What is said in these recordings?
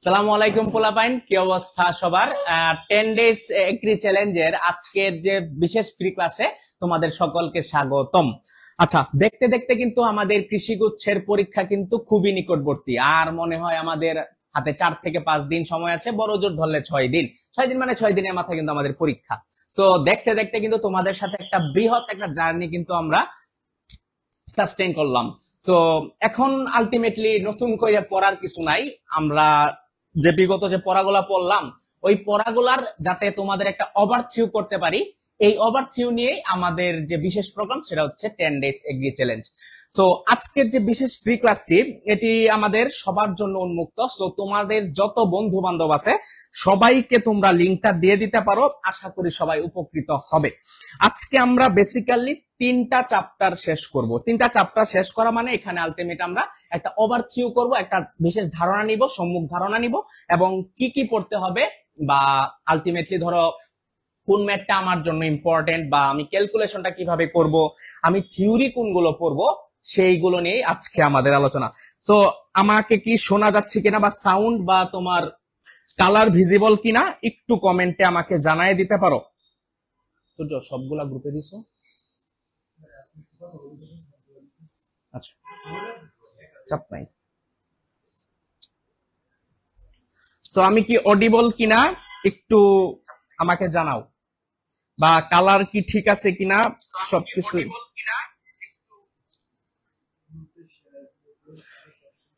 সালামু আলাইকুম পোলাপাইন, কি অবস্থা সবার? 10 ডেজ এগ্রি চ্যালেঞ্জের আজকের যে বিশেষ ফ্রি ক্লাসে তোমাদের সকলকে স্বাগতম। আচ্ছা, দেখতে দেখতে কিন্তু আমাদের কৃষিগুচ্ছের পরীক্ষা কিন্তু খুবই নিকটবর্তী। আর মনে হয় আমাদের হাতে 4 থেকে 5 দিন সময় আছে, বড় জোর ধরলে 6 দিন। 6 দিন মানে 6 দিনের মাথায় কিন্তু আমাদের পরীক্ষা। সো দেখতে দেখতে কিন্তু তোমাদের সাথে একটা বৃহৎ একটা জার্নি কিন্তু আমরা সাস্টেইন করলাম। সো এখন আলটিমেটলি নতুন করে পড়ার কিছু নাই। আমরা যে বিগত যে পড়াগুলা পড়লাম, ওই পড়াগুলার যাতে তোমাদের একটা ওভারভিউ করতে পারি, এই ওভারভিউ নিয়েই আমাদের যে বিশেষ প্রোগ্রাম সেটা হচ্ছে 10 ডেজ এগ্রি চ্যালেঞ্জ। সো আজকের যে বিশেষ ফ্রি ক্লাসটি, এটি আমাদের সবার জন্য উন্মুক্ত। সো তোমাদের যত বন্ধু বান্ধব আছে সবাইকে তোমরা লিঙ্কটা দিয়ে দিতে পারো, আশা করি সবাই উপকৃত হবে। আজকে আমরা বেসিক্যালি 3টা চ্যাপ্টার শেষ করব। 3টা চ্যাপ্টার শেষ করা মানে এখানে আলটিমেট আমরা একটা ওভারভিউ করব, একটা বিশেষ ধারণা নিব, সম্মুখ ধারণা নিব, এবং কি কি পড়তে হবে, বা আলটিমেটলি ধরো কোন ম্যাথটা আমার জন্য ইম্পর্টেন্ট, বা আমি ক্যালকুলেশনটা কিভাবে করব, আমি থিওরি কোনগুলো পড়বো, সেইগুলো নিয়ে আজকে আমাদের আলোচনা। সো আমাকে কি শোনা যাচ্ছে কিনা, বা সাউন্ড বা তোমার কালার ভিজিবল কিনা একটু কমেন্টে আমাকে জানায় দিতে পারো। তো সবগুলা গ্রুপে দিছো? আচ্ছা, চাপ নাই। সো আমি কি অডিবল কিনা একটু আমাকে জানাও, বা কালার কি ঠিক আছে কিনা সবকিছু।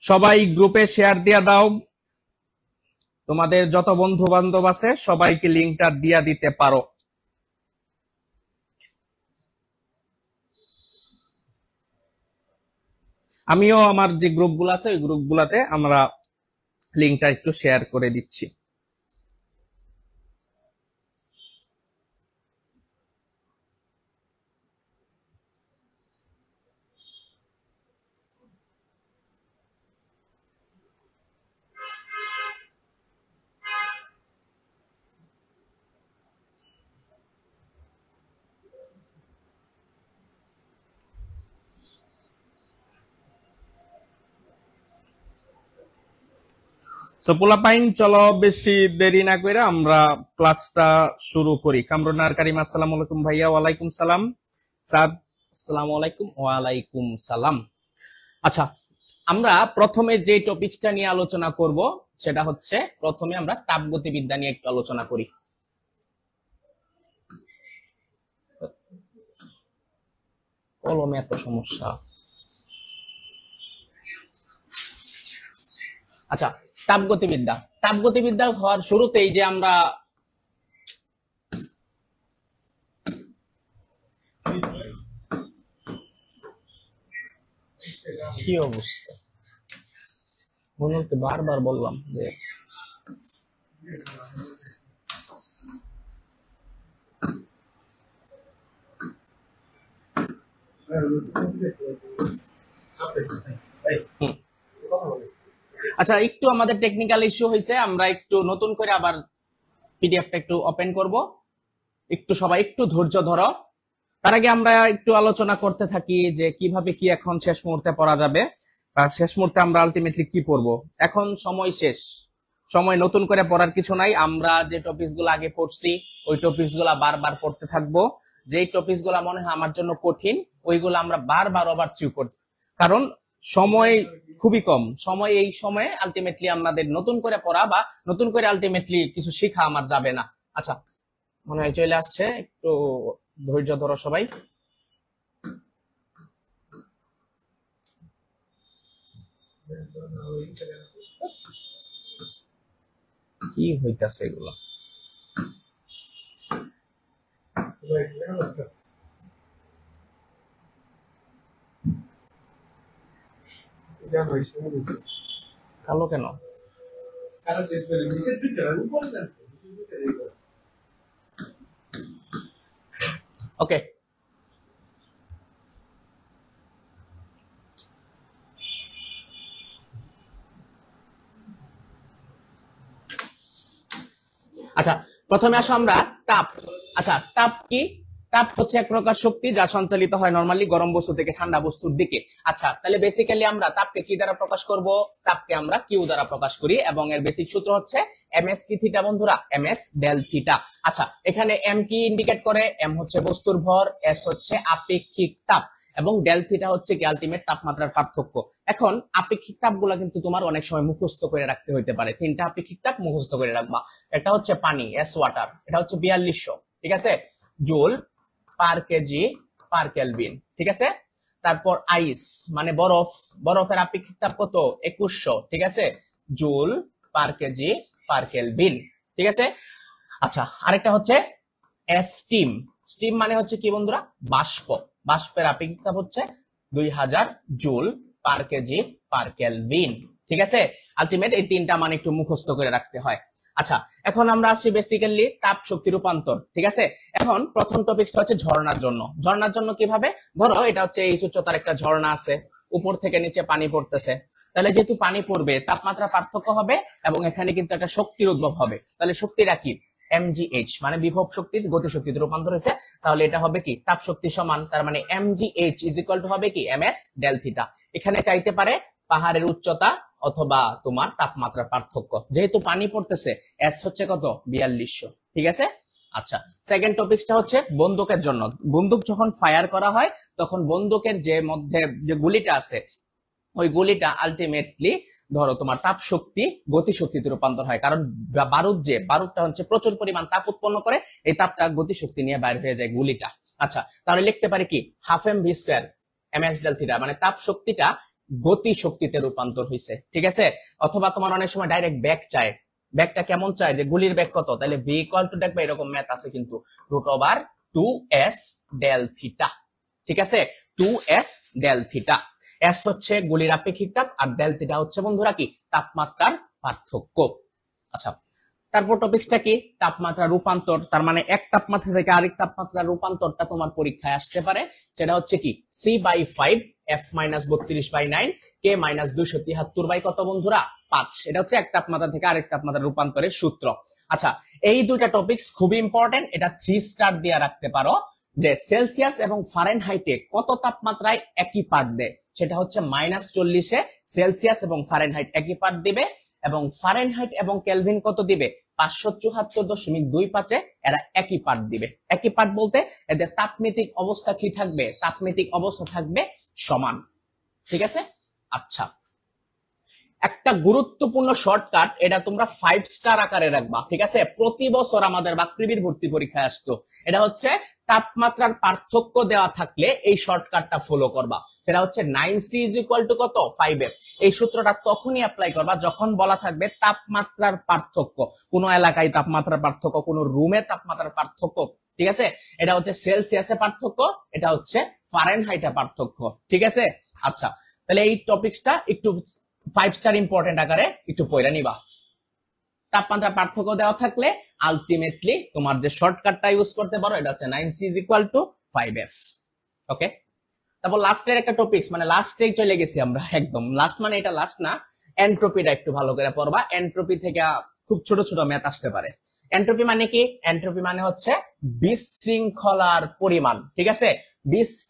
সবাই গ্রুপে শেয়ার দিয়া দাও, তোমাদের যত বন্ধু বান্ধব আছে সবাইকে লিঙ্কটা দিয়া দিতে পারো। আমিও আমার যে গ্রুপগুলো আছে ওই গ্রুপগুলোতে আমরা লিঙ্কটা একটু শেয়ার করে দিচ্ছি। সো পোলাপাইন, চলো বেশি দেরি না করে আমরা ক্লাসটা শুরু করি। কামরুনার কারিম, আসসালামু আলাইকুম ভাইয়া। ওয়ালাইকুম সালাম। সাদ, আসসালামু আলাইকুম। ওয়ালাইকুম সালাম। আচ্ছা, আমরা প্রথমে যে টপিকটা নিয়ে আলোচনা করব সেটা হচ্ছে, প্রথমে আমরা তাপগতিবিদ্যা নিয়ে একটু আলোচনা করি। কলমে এত সমস্যা। আচ্ছা, তাপগতিবিদ্যা হওয়ার শুরুতেই যে আমরা কি অবস্থা, মনুকে বারবার বললাম যে আচ্ছা, একটু আমাদের টেকনিক্যাল ইস্যু হয়েছে, আমরা একটু নতুন করে আবার পিডিএফটা একটু ওপেন করব। একটু সবাই একটু ধৈর্য ধরো। তার আগে আমরা একটু আলোচনা করতে থাকি যে কিভাবে কি এখন শেষ মুহূর্তে পড়া যাবে, বা শেষ মুহূর্তে আমরা আলটিমেটলি কি পড়বো। এখন সময় শেষ, সময় নতুন করে পড়ার কিছু নাই। আমরা যে টপিকস গুলো আগে পড়ছি ওই টপিকস গুলা বারবার পড়তে থাকবো। যেই টপিকস গুলা মনে হয় আমার জন্য কঠিন, ওইগুলো আমরা বারবার ওভারভিউ করব, কারণ সময় খুবই কম। সময়, এই সময়ে আলটিমেটলি আমাদের নতুন করে পড়া বা নতুন করে আলটিমেটলি কিছু শেখা আমার যাবে না। আচ্ছা, মনে হয় চলে আসছে, একটু ধৈর্য ধরো সবাই। কি হইতাছে এগুলো? কালো কেন? ওকে, আচ্ছা প্রথমে আসো আমরা তাপ। আচ্ছা, তাপ কি? তাপ হচ্ছে এক প্রকার শক্তি যা সঞ্চালিত হয় নরমালি গরম বস্তু থেকে ঠান্ডা বস্তুর দিকে। আচ্ছা, তাহলে বেসিক্যালি আমরা তাপকে কি দ্বারা প্রকাশ করব? তাপকে আমরা কিউ দ্বারা প্রকাশ করি এবং এর বেসিক সূত্র হচ্ছে এমএস কি থিটা বন্ধুরা, এমএস ডেল থিটা। আচ্ছা, এখানে এম কি ইন্ডিকেট করে? এম হচ্ছে বস্তুর ভর, এস হচ্ছে আপেক্ষিক তাপ এবং ডেল থিটা হচ্ছে কি আলটিমেট তাপমাত্রার পার্থক্য। এখন আপেক্ষিক তাপগুলা কিন্তু তোমার অনেক সময় মুখস্থ করে রাখতে হইতে পারে। তিনটা আপেক্ষিক তাপ মুখস্থ করে রাখবা। একটা হচ্ছে পানি, এস ওয়াটার, এটা হচ্ছে 4200, ঠিক আছে, joule per kg per kelvin, ঠিক আছে। তারপর আইস মানে বরফ, বরফের আপেক্ষিক তাপ কত? 2100, ঠিক আছে, joule per kg per kelvin, ঠিক আছে। আচ্ছা, আরেকটা হচ্ছে স্টিম। স্টিম মানে হচ্ছে কি বন্ধুরা? বাষ্প। বাষ্পের আপেক্ষিক তাপ হচ্ছে 2000 joule per kg per kelvin, ঠিক আছে। আলটিমেট এই তিনটা মান একটু মুখস্থ করে রাখতে হয়। আচ্ছা, এখন আমরা আসি বেসিক্যালি তাপ শক্তি রূপান্তর, ঠিক আছে। এখন প্রথম টপিকটা হচ্ছে ঝর্ণার জন্য। ঝর্ণার জন্য কিভাবে? ধরো এটা হচ্ছে এই উচ্চতার একটা ঝর্ণা আছে, উপর থেকে নিচে পানি পড়তেছে। তাহলে যেহেতু পানি পড়বে তাপমাত্রা পার্থক্য হবে এবং এখানে কিন্তু একটা শক্তির উদ্ভব হবে। তাহলে শক্তিটা কি? mgh মানে বিভব শক্তি গতি শক্তিতে রূপান্তর হয়েছে। তাহলে এটা হবে কি? তাপ শক্তি সমান, তার মানে mgh ইজ ইকুয়াল টু হবে কি? ms del theta. এখানে চাইতে পারে পাহাড়ের উচ্চতা অথবা তোমার তাপমাত্রার পার্থক্য। যেহেতু পানি পড়তেছে, এস হচ্ছে কত? 4200, ঠিক আছে। আচ্ছা, সেকেন্ড টপিকটা হচ্ছে বন্দুকের জন্য। বন্দুক যখন ফায়ার করা হয় তখন বন্দুকের যে মধ্যে যে গুলিটা আছে ওই গুলিটা আলটিমেটলি ধরো তোমার তাপ শক্তি গতি শক্তিতে রূপান্তর হয়, কারণ বারুদটা হচ্ছে প্রচুর পরিমাণ তাপ উৎপন্ন করে, এই তাপটা গতি শক্তি নিয়ে বাইরে হয়ে যায় গুলিটা। আচ্ছা, তাহলে লিখতে পারি কি? Half m v square ms del theta, মানে তাপ শক্তিটা গতি শক্তিতে রূপান্তর হয়েছে, ঠিক আছে। অথবা তোমার অনেক সময় ডাইরেক্ট ব্যাক চায়, ব্যাকটা কেমন চায়? যে গুলির ব্যাক কত, তাহলে ভি ইকুয়াল টু দেখবে এরকম ম্যাথ আছে কিন্তু √2s ডেল থিটা, ঠিক আছে, 2s ডেল থিটা। এস হচ্ছে গুলির আপেক্ষিক তাপ আর ডেল থিটা হচ্ছে বন্ধুরা কি? তাপমাত্রার পার্থক্য। আচ্ছা, তারপর টপিকসটা কি? তাপমাত্রা রূপান্তর। তার মানে এক তাপমাত্রা থেকে আরেক তাপমাত্রার রূপান্তরটা তোমার পরীক্ষায় আসতে পারে। সেটা হচ্ছে কি? c/5 f-32/9 k-273 কত বন্ধুরা? 5। এটা হচ্ছে এক তাপমাত্রা থেকে আরেক তাপমাত্রার রূপান্তরের সূত্র। আচ্ছা, এই দুইটা টপিকস খুবই ইম্পর্টেন্ট, এটা 3 স্টার দিয়ে রাখতে পারো। যে সেলসিয়াস এবং ফারেনহাইটে কত তাপমাত্রায় একই পার্ট দেয়, সেটা হচ্ছে -40-এ সেলসিয়াস এবং ফারেনহাইট একই পার্ট দিবে এবং ফারেনহাইট এবং কেলভিন কত দিবে? 574.25-এ এরা একই পার্ট দিবে। একই পার্ট বলতে এদের তাপমিতিক অবস্থা কি থাকবে? তাপমিতিক অবস্থা থাকবে সমান, ঠিক আছে। আচ্ছা, একটা গুরুত্বপূর্ণ শর্টকাট, এটা তোমরা 5 স্টার আকারে রাখবা, ঠিক আছে। প্রতি বছর আমাদের বাকৃবির ভর্তি পরীক্ষায় আসতো। এটা হচ্ছে তাপমাত্রার পার্থক্য দেওয়া থাকলে এই শর্টকাটটা ফলো করবা। সেটা হচ্ছে 9c = কত? 5f। এই সূত্রটা তখনই অ্যাপ্লাই করবা যখন বলা থাকবে তাপমাত্রার পার্থক্য, কোন এলাকায় তাপমাত্রার পার্থক্য, কোন রুমে তাপমাত্রার পার্থক্য, ঠিক আছে। এটা হচ্ছে সেলসিয়াসে পার্থক্য, এটা হচ্ছে ফারেনহাইটে পার্থক্য, ঠিক আছে। আচ্ছা, তাহলে এই টপিকসটা একটু 5 স্টার ইম্পর্টেন্ট আকারে একটু পড়ে নিবা। তাপমাত্রা পার্থক্য দেওয়া থাকলে আলটিমেটলি তোমার যে শর্টকাটটা ইউজ করতে পারো, এটা হচ্ছে 9c = 5f। ওকে, তারপর লাস্টের একটা টপিকস, মানে লাস্টেই চলে গেছি আমরা, একদম লাস্ট, মানে এটা লাস্ট না। এন্ট্রপিটা একটু ভালো করে পড়বা। এন্ট্রপি থেকে খুব ছোট ছোট ম্যাথ আসতে পারে। এন্ট্রপি মানে কি? এন্ট্রপি মানে হচ্ছে বিশৃঙ্খলার পরিমাণ, ঠিক আছে।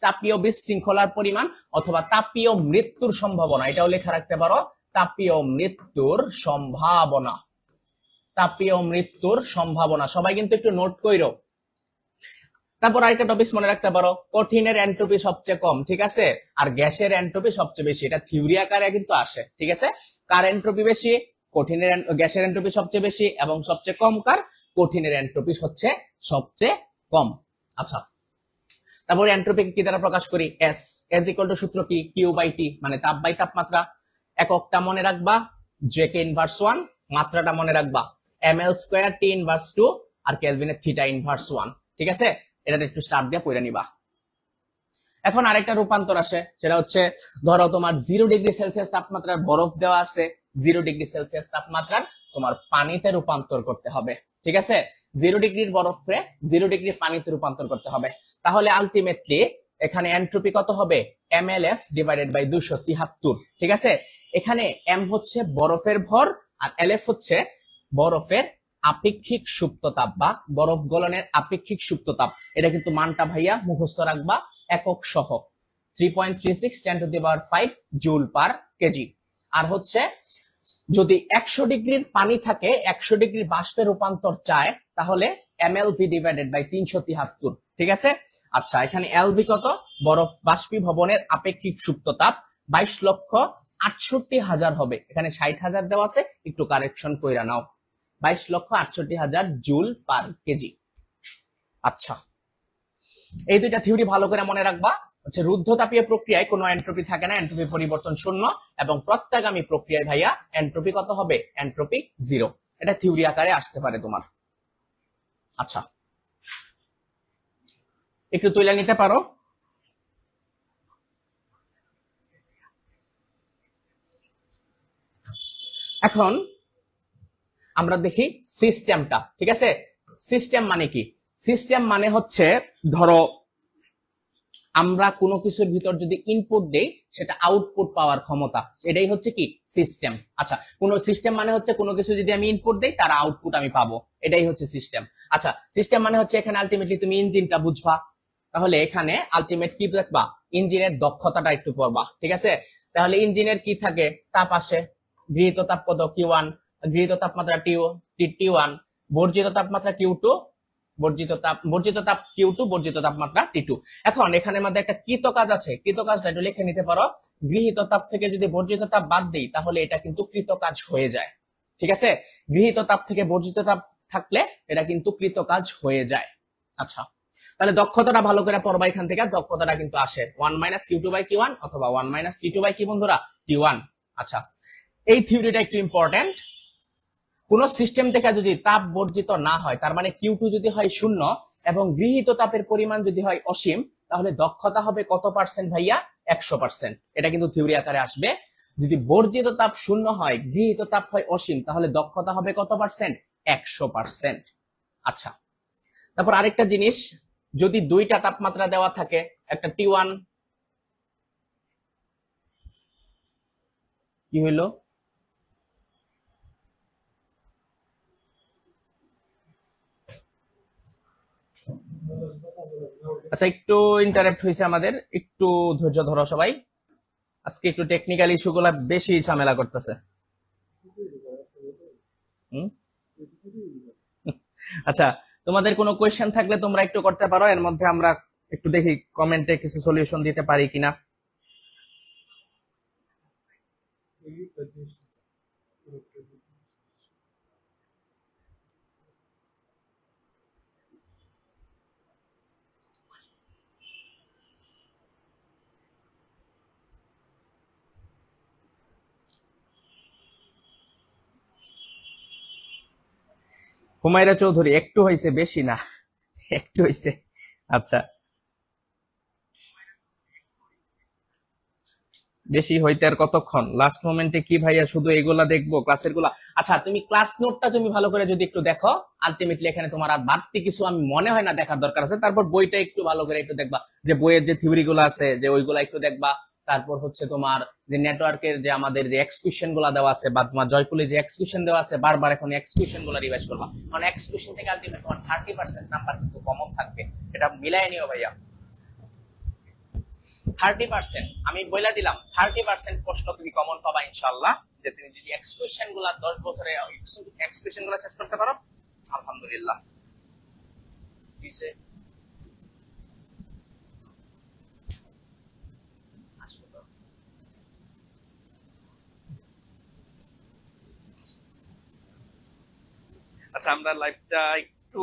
তাপীয় বিশৃঙ্খলার পরিমাণ অথবা তাপীয় মৃত্যুর সম্ভাবনা, এটাও লেখা রাখতে পারো। তাপীয় মৃত্যুর সম্ভাবনা, তাপীয় মৃত্যুর সম্ভাবনা, সবাই কিন্তু একটু নোট কইরো। তারপর আরেকটা টপিক মনে রাখতে পারো, কঠিনের এন্ট্রপি সবচেয়ে কম, ঠিক আছে, আর গ্যাসের এন্ট্রপি সবচেয়ে বেশি। এটা থিওরি আকারে কিন্তু আসে, ঠিক আছে। কার এন্ট্রপি বেশি? কঠিনের, গ্যাসের এন্ট্রপি সবচেয়ে বেশি এবং সবচেয়ে কম কার? কঠিনের এন্ট্রপি হচ্ছে সবচেয়ে কম। আচ্ছা, তারপরে এন্ট্রপিকে কি দ্বারা প্রকাশ করি? এস = সূত্র কি? Q/T, মানে তাপ বাই তাপমাত্রা। এককটা মনে রাখবা, J/K ইনভার্স 1, মাত্রাটা মনে রাখবা ml² T ইনভার্স 2 আর কেলভিনের থিটা ইনভার্স 1, ঠিক আছে। এটা একটু স্টার দিয়ে পড়ে নিবা। এখন আরেকটা রূপান্তর আসে, সেটা হচ্ছে ধরো তোমার 0 ডিগ্রি সেলসিয়াস তাপমাত্রার বরফ দেওয়া আছে, 0 ডিগ্রি সেলসিয়াস তাপমাত্রার তোমার পানিতে রূপান্তর করতে হবে, ঠিক আছে। 0 ডিগ্রির বরফে 0 ডিগ্রি পানিতে রূপান্তর করতে হবে। তাহলে আলটিমেটলি এখানে এন্ট্রপি কত হবে? mLF/273, ঠিক আছে। এখানে m হচ্ছে বরফের ভর আর LF হচ্ছে বরফের আপেক্ষিক সুপ্ততাপ বা বরফ গলনের আপেক্ষিক সুপ্ততাপ, এটা কিন্তু মানটা ভাইয়া মুখস্থ রাখবা একক সহ, 3.36 10⁵ জুল পার কেজি। আর হচ্ছে যদি 100 ডিগ্রির পানি থাকে, 100 ডিগ্রি বাষ্পে রূপান্তর চায়, তাহলে mLV ডিভাইডেড বাই 373, ঠিক আছে। আচ্ছা, এখানে এলভি কত? বরফ বাষ্পীভবনের আপেক্ষিক সুপ্ততাপ 22,68,000 হবে। এখানে 60,000 দেওয়া আছে, একটু কারেকশন কইরা নাও। 22,68,000 জুল পার কেজি। আচ্ছা, এই দুইটা থিওরি ভালো করে মনে রাখবা। হচ্ছে রুদ্ধতাপীয় প্রক্রিয়ায় কোনো এন্ট্রপি থাকে না, এন্ট্রপি পরিবর্তন শূন্য, এবং প্রত্যাগামী প্রক্রিয়ায় ভাইয়া এন্ট্রপি কত হবে? এন্ট্রপি 0। এটা থিওরি আকারে আসতে পারে তোমার। আচ্ছা, একটু তুলে নিতে পারো। এখন আমরা দেখি সিস্টেমটা, ঠিক আছে। সিস্টেম মানে কি? সিস্টেম মানে হচ্ছে ধরো আমরা কোনো কিছুর ভিতর যদি ইনপুট দেই, সেটা আউটপুট পাওয়ার ক্ষমতা, এটাই হচ্ছে কি সিস্টেম। আচ্ছা, কোন সিস্টেম মানে হচ্ছে কোনো কিছু যদি আমি ইনপুট দেই, তার আউটপুট আমি পাবো, এটাই হচ্ছে সিস্টেম। আচ্ছা, সিস্টেম মানে হচ্ছে এখানে আলটিমেটলি তুমি ইঞ্জিনটা বুঝবা, তাহলে এখানে আলটিমেট কি দেখবা? ইঞ্জিনের দক্ষতাটা একটু পড়বা, ঠিক আছে। তাহলে ইঞ্জিনের কি থাকে? তাপ আসে, গৃহীত তাপ কত? Q1, গৃহীত তাপমাত্রা T1, বর্জিত তাপমাত্রা Q2, বর্জিত তাপ Q2, বর্জিত তাপমাত্রা T2। এখন এখানে মধ্যে একটা কৃতকাজ আছে, কৃতকাজটা একটু লিখে নিতে পারো। গৃহীত তাপ থেকে যদি বর্জিত তাপ বাদ দিই, তাহলে এটা কিন্তু কৃতকাজ হয়ে যায়, ঠিক আছে। গৃহীত তাপ থেকে বর্জিত তাপ থাকলে এটা কিন্তু কৃতকাজ হয়ে যায়। আচ্ছা, তাহলে দক্ষতাটা ভালো করে পড়বা। এখান থেকে দক্ষতাটা কিন্তু আসে 1 - Q2/Q1 অথবা 1 - T2 কি বন্ধুরা? T1। আচ্ছা, এই থিওরিটা একটু ইম্পর্টেন্ট। কোন সিস্টেম থেকে যদি তাপ বর্জিত না হয়, তার মানে Q2 যদি হয় 0 এবং গৃহীত তাপের পরিমাণ যদি হয় অসীম, তাহলে দক্ষতা হবে কত পার্সেন্ট ভাইয়া? 100%। এটা কিন্তু থিওরি আকারে আসবে। যদি বর্জিত তাপ 0 হয়, গৃহীত তাপ হয় অসীম, তাহলে দক্ষতা হবে কত পার্সেন্ট? 100%। আচ্ছা, তারপর আরেকটা জিনিস, যদি দুইটা তাপমাত্রা দেওয়া থাকে, একটা T1, কি হইলো? আচ্ছা, একটু ইন্টারাপ্ট হয়েছে আমাদের, একটু ধৈর্য ধরো সবাই। আজকে একটু টেকনিক্যাল ইস্যু গুলা বেশি ঝামেলা করতেছে। আচ্ছা, তোমাদের কোনো কোয়েশ্চেন থাকলে তোমরা একটু করতে পারো, এর মধ্যে আমরা একটু দেখি কমেন্টে কিছু সলিউশন দিতে পারি কিনা। হুমায়রা চৌধুরী, একটু হয়েছে, বেশি না, একটু হয়েছে। আচ্ছা, বেশি হইতে আর কতক্ষণ? লাস্ট মোমেন্টে কি ভাইয়া শুধু এগুলা দেখবো, ক্লাসের গুলা? আচ্ছা, তুমি ক্লাস নোটটা তুমি ভালো করে যদি একটু দেখো, আলটিমেটলি এখানে তোমার আর বাড়তি কিছু আমি মনে হয় না দেখার দরকার আছে। তারপর বইটা একটু ভালো করে একটু দেখবা, যে বইয়ের যে থিওরি গুলো আছে, যে ওইগুলা একটু দেখবা। তারপর হচ্ছে তোমার যে নেটওয়ার্কের যে আমাদের যে এক্সকিউশন গুলা দেওয়া আছে, বা তোমার জয়পুলে যে এক্সকিউশন দেওয়া আছে, বারবার এখন এক্সকিউশন গুলা রিভাইজ করবা, কারণ এক্সকিউশন থেকে আলটিমেট তোমার 30% নাম্বার কিন্তু কমন থাকবে। এটা মিলাই নিও ভাইয়া। 30%, আমি বলে দিলাম 30% প্রশ্ন তুমি কমন পাবা ইনশাআল্লাহ। যে তুমি যদি এক্সকিউশন গুলা 10 বছরে এক্সকিউশন গুলা শেষ করতে পারো, আলহামদুলিল্লাহ। আচ্ছা, আমরা লাইভটা একটু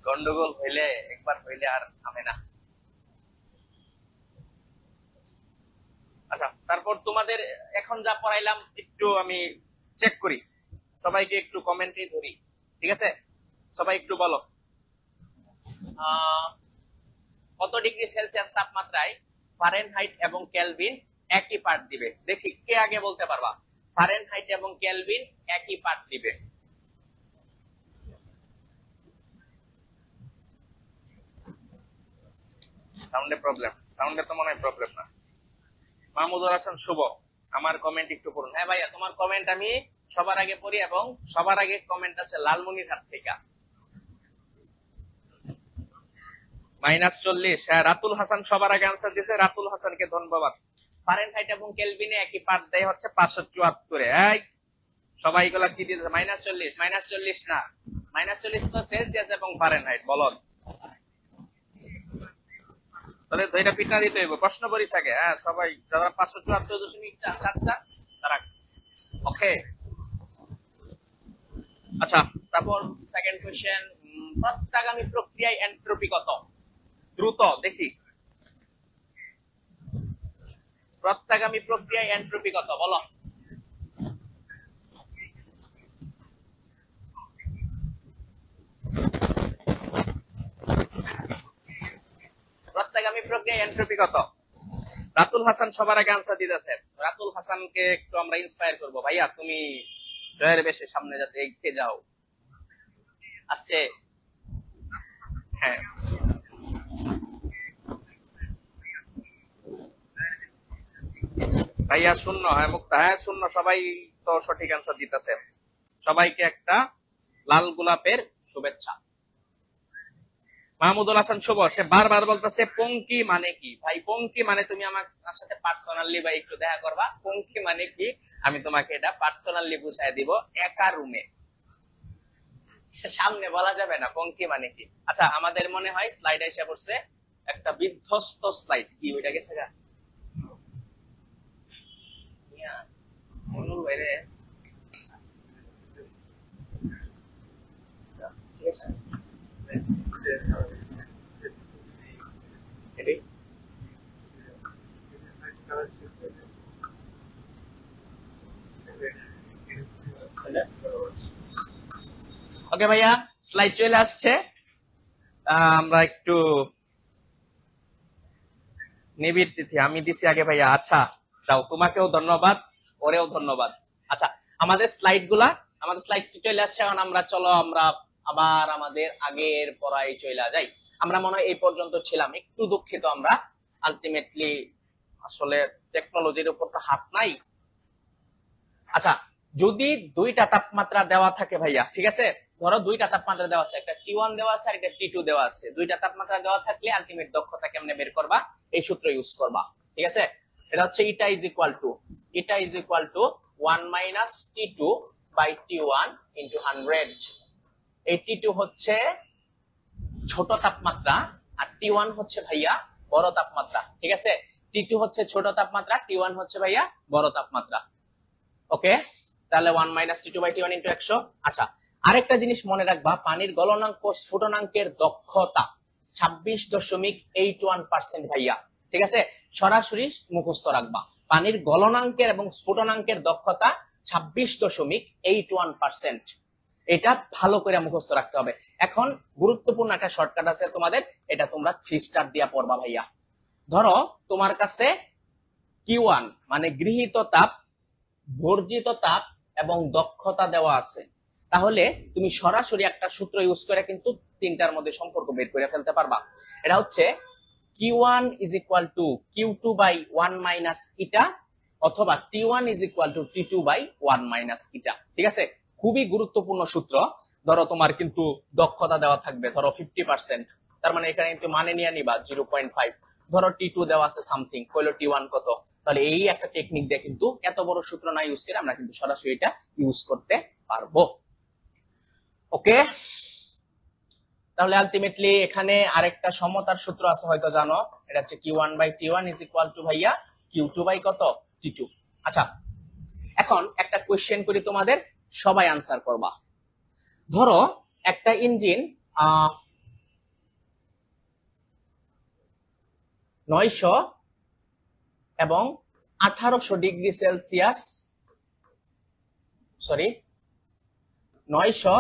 গন্ডগোল হইলে, একবার হইলে আর থামে না। আচ্ছা, তারপর তোমাদের এখন যা পড়াইলাম একটু আমি চেক করি, সবাইকে একটু কমেন্টে ধরি, ঠিক আছে। সবাই একটু বলো, কত ডিগ্রি সেলসিয়াস তাপমাত্রায় ফারেনহাইট এবং কেলভিন একই পার্ট দিবে? দেখি কে আগে বলতে পারবা। ফারেনহাইট এবং কেলভিন একই পার্ট দিবে। সাউন্ডে প্রবলেম? সাউন্ডে তো মনে হয় প্রবলেম না। মাহমুদুল হাসান শুভ, আমার কমেন্ট একটু পড়ুন। হ্যাঁ ভাইয়া, তোমার কমেন্ট আমি সবার আগে পড়ি, এবং সবার আগে কমেন্ট আছে লালমনিরহাট থেকে -40। হ্যাঁ, রাতুল হাসান সবার আগে আনসার দিয়েছে, রাতুল হাসানকে ধন্যবাদ। ফারেনহাইট এবং কেলভিনে একই পার্ট দেয় হচ্ছে 574। এই সবাই এগুলা কি দিয়েছে? -40, -40 না, -40 তো সেলসিয়াস এবং ফারেনহাইট। বলো তাহলে দুইটা পিঠা দিতে হইব। প্রশ্ন করি থাকে। হ্যাঁ, সবাই যারা 574.4 তারা ওকে। আচ্ছা, তারপর সেকেন্ড কোশ্চেন, প্রত্যাগামী প্রক্রিয়ায় এন্ট্রপি কত? দ্রুত দেখি, প্রত্যাগামী প্রক্রিয়ায় এন্ট্রপি কত বলো? প্রত্যাগামী প্রক্রিয়ায় এন্ট্রপি কত? রাতুল হাসান সবার আগে আনসার দিতেছে। রাতুল হাসানকে একটু আমরা ইন্সপায়ার করবো। ভাইয়া তুমি জয়ের বেশি সামনে যাতে এগিয়ে যাও। আসছে? হ্যাঁ, ভাইয়া শূন্য। হ্যাঁ মুক্তা, হ্যাঁ শূন্য। সবাই তো সঠিক আনসার দিতেছে। সবাইকে একটা লাল গোলাপের শুভেচ্ছা। মাহমুদুল হাসান শুভ, সে বারবার বলতেছে পঙ্কি মানে কি? ভাই পঙ্কি মানে তুমি আমার সাথে পার্সোনালি ভাই একটু দেখা করবা। পঙ্কি মানে কি আমি তোমাকে এটা পার্সোনালি বুঝাই দিব একা রুমে, সামনে বলা যাবে না পঙ্কি মানে কি। আচ্ছা, আমাদের মনে হয় স্লাইড এসে পড়ছে, একটা বিধ্বস্ত স্লাইড। কি ওইটা গেছে গা? ঠিক আছে, ওকে ভাইয়া স্লাইড চলে আসছে। আমরা একটু নিবিড় তিথি আমি দিছি আগে ভাইয়া। আচ্ছা দাও, তোমাকেও ধন্যবাদ, ওরেও ধন্যবাদ। আচ্ছা, আমাদের স্লাইড চলে আসছে। এখন আমরা চলো আমরা আবার আমাদের আগের পড়ায় চলে যাই। আমরা মনে হয় এই পর্যন্ত ছিলাম, একটু দুঃখিত আমরা। আলটিমেটলি আসলে টেকনোলজির উপর তো হাত নাই। আচ্ছা, যদি দুইটা তাপমাত্রা দেওয়া থাকে ভাইয়া, ঠিক আছে, ধরো দুইটা তাপমাত্রা দেওয়া আছে, একটা T1 দেওয়া আছে আর একটা T2 দেওয়া আছে। দুইটা তাপমাত্রা দেওয়া থাকলে আলটিমেট দক্ষতা কেমনে বের করবা? এই সূত্র ইউজ করবা। ঠিক আছে, এটা হচ্ছে eta is equal to 1 minus T2 by T1 into 100। এই T2 হচ্ছে ছোট তাপমাত্রা আর T1 হচ্ছে ভাইয়া বড় তাপমাত্রা। ঠিক আছে, T2 হচ্ছে ছোট তাপমাত্রা, T1 হচ্ছে ভাইয়া বড় তাপমাত্রা। ওকে, তাহলে 1 minus T2 by T1 into 100। আচ্ছা, আরেকটা জিনিস মনে রাখবা, পানির গলনাঙ্ক স্ফুটনাঙ্কের দক্ষতা 26.81% ভাইয়া। ঠিক আছে, সরাসরি মুখস্থ রাখবা, পানির গলনাঙ্কের এবং স্ফুটনাঙ্কের দক্ষতা 26.81%। এটা ভালো করে মুখস্থ রাখতে হবে। এখন গুরুত্বপূর্ণ একটা শর্টকাট আছে তোমাদের, এটা তোমরা 3 স্টার দিয়া পড়বা ভাইয়া। ধরো তোমার কাছে Q1 মানে গৃহীত তাপ, বর্জিত তাপ এবং দক্ষতা দেওয়া আছে, তাহলে তুমি সরাসরি একটা সূত্র ইউজ করে কিন্তু তিনটার মধ্যে সম্পর্ক বের করে ফেলতে পারবা। এটা হচ্ছে Q1 is equal to Q2 by 1 minus eta, অথবা T1 is equal to T2 by 1 minus eta. ঠিক আছে, খুবই গুরুত্বপূর্ণ সূত্র। ধরো তোমার কিন্তু দক্ষতা দেওয়া থাকবে ধরো 50%, তার মানে এখানে কিন্তু মানে নিয়ে নিবা 0.5। ধরো T2 দেওয়া আছে সামথিং, কইলো T1 কত, তাহলে এই একটা টেকনিক দিয়ে কিন্তু এত বড় সূত্র না ইউজ করে আমরা কিন্তু সরাসরি এটা ইউজ করতে পারবো। ওকে, তাহলে আলটিমেটলি এখানে আরেকটা সমতার সূত্র আছে, হয়তো জানো, এটা হচ্ছে Q1 by T1 is equal two ভাইয়া Q2 বাই কত T2। আচ্ছা, এখন একটা কোশ্চেন করি তোমাদের, সবাই আনসার করবা। ধরো একটা ইঞ্জিন 900 এবং 1800 ডিগ্রি সেলসিয়াস, 900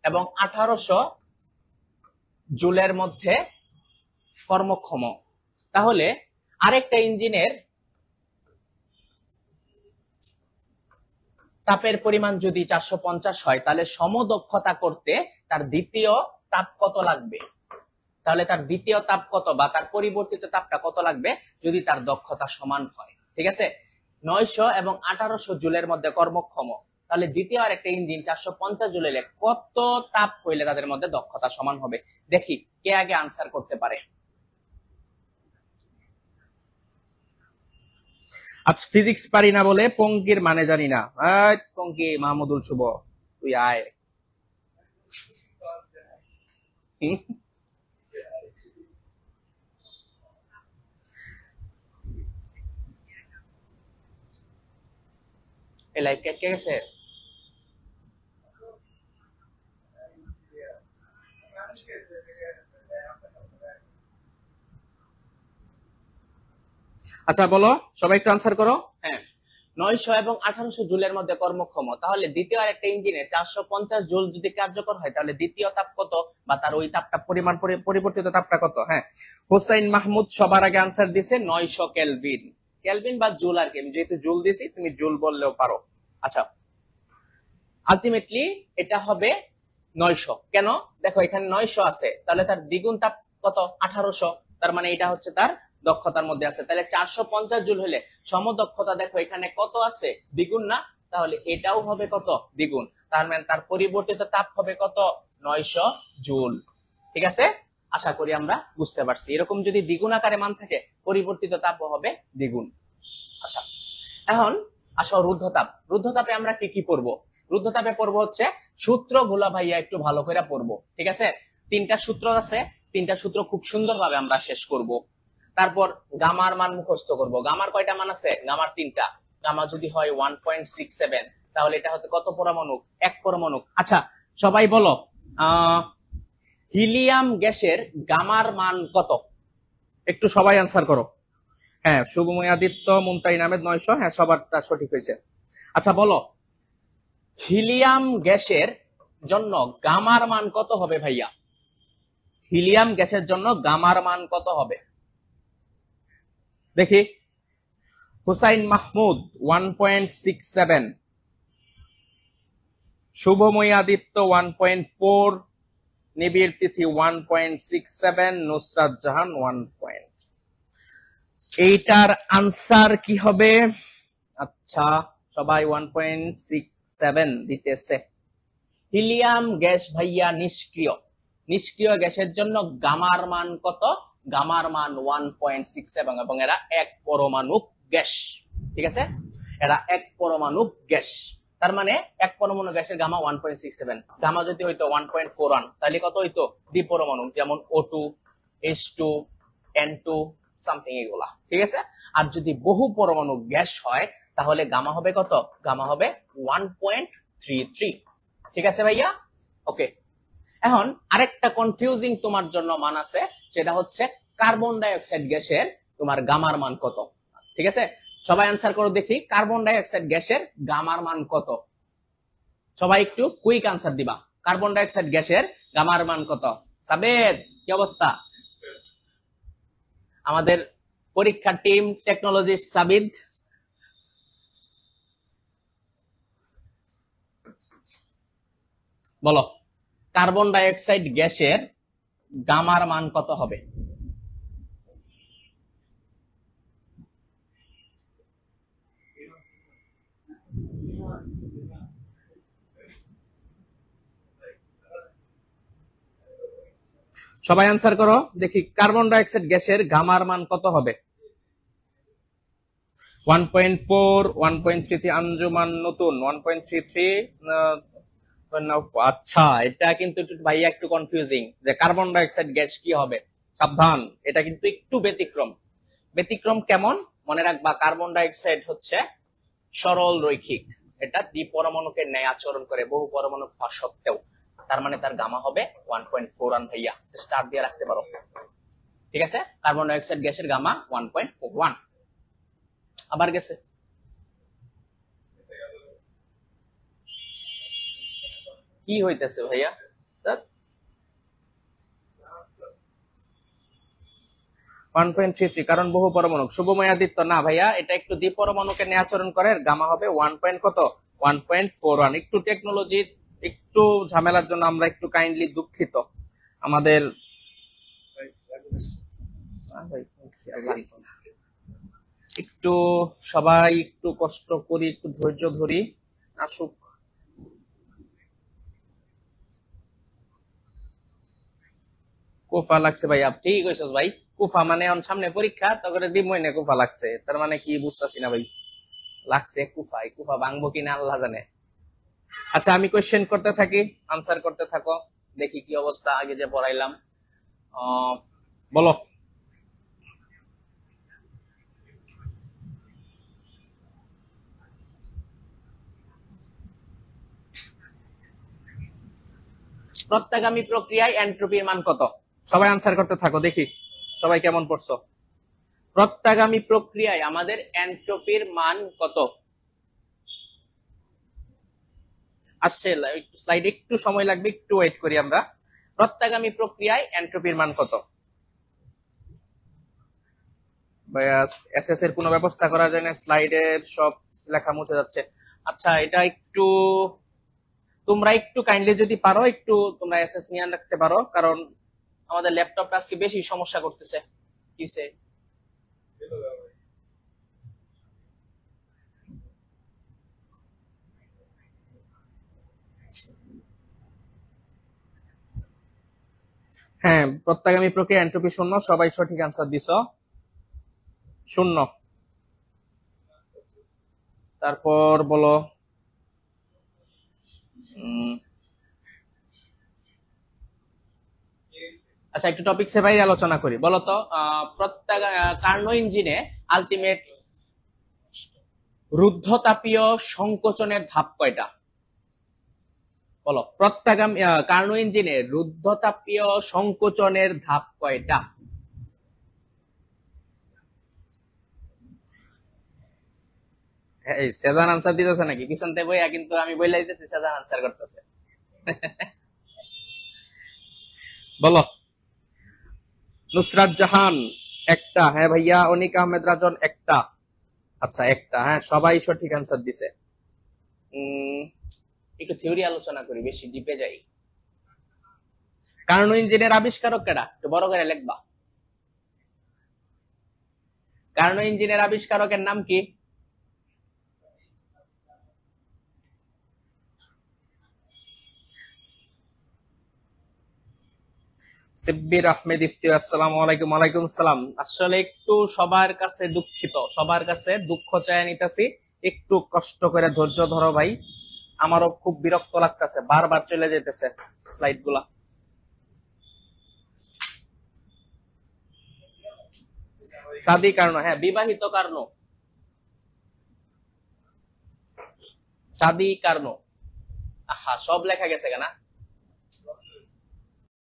এবং 1800 জুলের মধ্যে কর্মক্ষম। তাহলে আরেকটা ইঞ্জিনের তাপের পরিমাণ যদি 450 হয়, তাহলে সমদক্ষতা করতে তার দ্বিতীয় তাপ কত লাগবে? তাহলে তার দ্বিতীয় তাপ কত বা তার পরিবর্তিত তাপটা কত লাগবে যদি তার দক্ষতা সমান হয়? ঠিক আছে, 900 এবং 1800 জুলের মধ্যে কর্মক্ষম, তাহলে দ্বিতীয় আর একটা ইঞ্জিন 450 জুল হলে কত তাপ হইলে তাদের মধ্যে দক্ষতা সমান হবে? দেখি কে আগে আনসার করতে পারে। আচ্ছা, ফিজিক্স পারি না বলে পঙ্কির মানে জানি না। পঙ্কি, মাহমুদুল শুভ, তুই আয়। এই লাইভ কে গেছে? আচ্ছা বলো, সবাই একটু আনসার করো। হ্যাঁ, 900 এবং 1800 জুলের মধ্যে কর্মক্ষম, তাহলে দ্বিতীয় আর একটা ইঞ্জিনে 450 জুল যদি কার্যকর হয়, তাহলে দ্বিতীয় তাপ কত, বা তার ওই তাপটা পরিমাণ পরিবর্তিত তাপটা কত? হ্যাঁ, হোসাইন মাহমুদ সবার আগে আনসার দিছে 900 কেলভিন। কেলভিন বা জুল আর কি, যেহেতু জুল দিছি তুমি জুল বললেও পারো। আচ্ছা, আলটিমেটলি এটা হবে 900। কেন? দেখো এখানে 900 আছে, তাহলে তার দ্বিগুণ তাপ কত? 1800। তার মানে এটা হচ্ছে তার দক্ষতার মধ্যে আছে। তাহলে 450 জুল হলে সমদক্ষতা দেখো এখানে কত আছে? দ্বিগুণ না? তাহলে এটাও হবে কত? দ্বিগুণ। তার মানে তার পরিবর্তিত তাপ হবে কত? 900 জুল। ঠিক আছে, আশা করি আমরা বুঝতে পারছি। এরকম যদি দ্বিগুণ আকারে মান থাকে, পরিবর্তিত তাপও হবে দ্বিগুণ। আচ্ছা, এখন আসো রুদ্ধতাপ। রুদ্ধতাপে আমরা কি কি পড়বো? রুদ্ধতাপে পড়বো হচ্ছে সূত্রগুলো ভাইয়া একটু ভালো করে পড়বো। ঠিক আছে, 3টা সূত্র আছে, 3টা সূত্র খুব সুন্দরভাবে আমরা শেষ করব। তারপর গামার মান মুখস্থ করব। গামার কয়টা মান আছে? গামার 3টা। গামা যদি হয় 1.67, তাহলে এটা হতে কত পরমাণু? 1 পরমাণু। আচ্ছা, সবাই বলো হিলিয়াম গ্যাসের গামার মান কত? একটু সবাই আনসার করো। হ্যাঁ, শুভময় আদিত্য, মুমতাইন আহমেদ 900। হ্যাঁ, সবারটা সঠিক হয়েছে। আচ্ছা বলো, হিলিয়াম গ্যাসের জন্য গামার মান কত হবে ভাইয়া? হিলিয়াম গ্যাসের জন্য গামার মান কত হবে দেখি। হুসাইন মাহমুদ 1.67, শুভময় আদিত্য 1.4, নিবিড় তিথি 1.67, নুসরাত জাহান 1. এইটার আনসার কি হবে? আচ্ছা, সবাই 1.67 দিতেছে। হিলিয়াম গ্যাস ভাইয়া নিষ্ক্রিয়। নিষ্ক্রিয় গ্যাসের জন্য গামার মান কত? গামার মান 1.67, এবং এরা 1 পরমাণু গ্যাস। ঠিক আছে, এরা 1 পরমাণু গ্যাস। তার মানে 1 পরমাণু গ্যাসের গামা 1.67। গামা যদি হইতো 1.41, তাহলে কত হইতো? দ্বিপরমাণু, যেমন O2, H2, N2 সামথিং, এগুলা। ঠিক আছে, আর যদি বহু পরমাণু গ্যাস হয়, তাহলে গামা হবে কত? গামা হবে 1.33। ঠিক আছে ভাইয়া, ওকে। এখন আরেকটা কনফিউজিং তোমার জন্য মান আছে, সেটা হচ্ছে কার্বন ডাই অক্সাইড গ্যাসের তোমার গামার মান কত? ঠিক আছে, সবাই অ্যান্সার করো দেখি, কার্বন ডাই অক্সাইড গ্যাসের গামার মান কত? সবাই একটু কুইক আনসার দিবা। কার্বন ডাই অক্সাইড গ্যাসের গামার মান কত? সাবেদ, কি অবস্থা? আমাদের পরীক্ষা টিম টেকনোলজি সাবিদ, বলো কার্বন ডাই অক্সাইড গ্যাসের গামার মান কত হবে? সবাই আনসার করো দেখি, কার্বন ডাই অক্সাইড গ্যাসের গামার মান কত হবে? 1.4, 1.33, আঞ্জুমান নতুন 1.33। আচ্ছা, এটা কিন্তু একটু ভাইয়া একটু কনফিউজিং, যে কার্বন ডাই অক্সাইড গ্যাস কি হবে। সাবধান, এটা কিন্তু একটু ব্যতিক্রম। ব্যতিক্রম কেমন? মনে রাখবা, কার্বন ডাই অক্সাইড হচ্ছে সরল রৈখিক, এটা দ্বিপরমাণুকে ন্যায় আচরণ করে বহু পরমাণু হওয়া সত্ত্বেও। তার মানে তার গামা হবে 1.41 ভাইয়া, স্টার দিয়ে রাখতে পারো। ঠিক আছে, কার্বন ডাই অক্সাইড গ্যাসের গামা 1.41। আবার গেছে, কি হইতেছে ভাইয়া? 1.33, কারণ বহু পরমাণু। শুভময় আদিত্য, না ভাইয়া, এটা একটু দ্বিপরমাণুকে নিয়ে আচরণ করে, গামা হবে 1.41। একটু টেকনোলজি একটু ঝামেলার জন্য আমরা একটু কাইন্ডলি দুঃখিত। আমাদের একটু সবাই একটু কষ্ট করি, একটু ধৈর্য ধরি, আসুক। কুফা লাগছে ভাই, আপনি ঠিক কইছস ভাই। কুফা মানে সামনে পরীক্ষা তো করে দিব মইনে কুফা লাগছে, তার মানে কি বুঝতাছি না ভাই। লাগছে কুফা, এই কুফা ভাঙবো কিনা আল্লাহ জানে। আচ্ছা আমি কোশ্চেন করতে থাকি, আনসার করতে থাকো, দেখি কি অবস্থা। আগে যে পড়াইলাম, বলো। প্রত্যাগামী প্রক্রিয়ায় এন্ট্রপির মান কত? সবাই আনসার করতে থাকো, দেখি সবাই কেমন পড়ছো। প্রত্যাগামী প্রক্রিয়ায় আমাদের এন্ট্রপির মান কত আসছে? স্লাইড একটু সময় লাগবে, একটু ওয়েট করি আমরা। প্রত্যাগামী প্রক্রিয়ায় এন্ট্রপির মান কত? এসএস এর কোনো ব্যবস্থা করা যায় না, স্লাইডের সব লেখা মুছে যাচ্ছে। আচ্ছা এটা একটু তোমরা একটু কাইন্ডলি যদি পারো একটু তোমরা এসএস নিয়ে রাখতে পারো, কারণ আমাদের ল্যাপটপটা আজকে বেশি সমস্যা করতেছে। কিসে? হ্যাঁ, প্রত্যাগামী প্রক্রিয়া এন্ট্রপি শূন্য, সবাই সঠিক আনসার দিছ। শূন্য। তারপর বলো, আচ্ছা একটু টপিকসে বাইরে আলোচনা করি। বলো তো কার্নো ইঞ্জিনে আলটিমেট রুদ্ধতাপীয় সংকোচনের ধাপ কয়টা? বলো, প্রত্যাগামী কার্নো ইঞ্জিনে রুদ্ধতাপীয় সংকোচনের ধাপ কয়টা? এই সেজান আনসার দিতেছে নাকি পিছন থেকে বইয়া? কিন্তু আমি বইলা দিতেছি, সেজান আনসার করতেছে। বলো। নুসরাত জাহান একটা, হ্যাঁ ভাইয়া। অনিক আহমেদ রাজন একটা। আচ্ছা একটা, হ্যাঁ সবাই সঠিক আনসার দিছে। একটু থিওরি আলোচনা করি, বেশি ডিপে যাই। কার্নো ইঞ্জিনের আবিষ্কারক কেডা? একটু বড় করে লিখবা। কার্নো ইঞ্জিনের আবিষ্কারকের নাম কি? সিব্বির আহমেদ ইফতি। আসসালামু আলাইকুম। ওয়ালাইকুম সালাম। আসলে একটু সবার কাছে দুঃখিত, সবার কাছে দুঃখ চায় নিতেছি, একটু কষ্ট করে ধৈর্য ধরো ভাই। আমারও খুব বিরক্ত লাগতেছে, বারবার চলে যেতেছে স্লাইড গুলা। সাদি কার্নো, হ্যাঁ বিবাহিত কার্নো, সাদি কার্নো। আহা সব লেখা গেছে কেনা।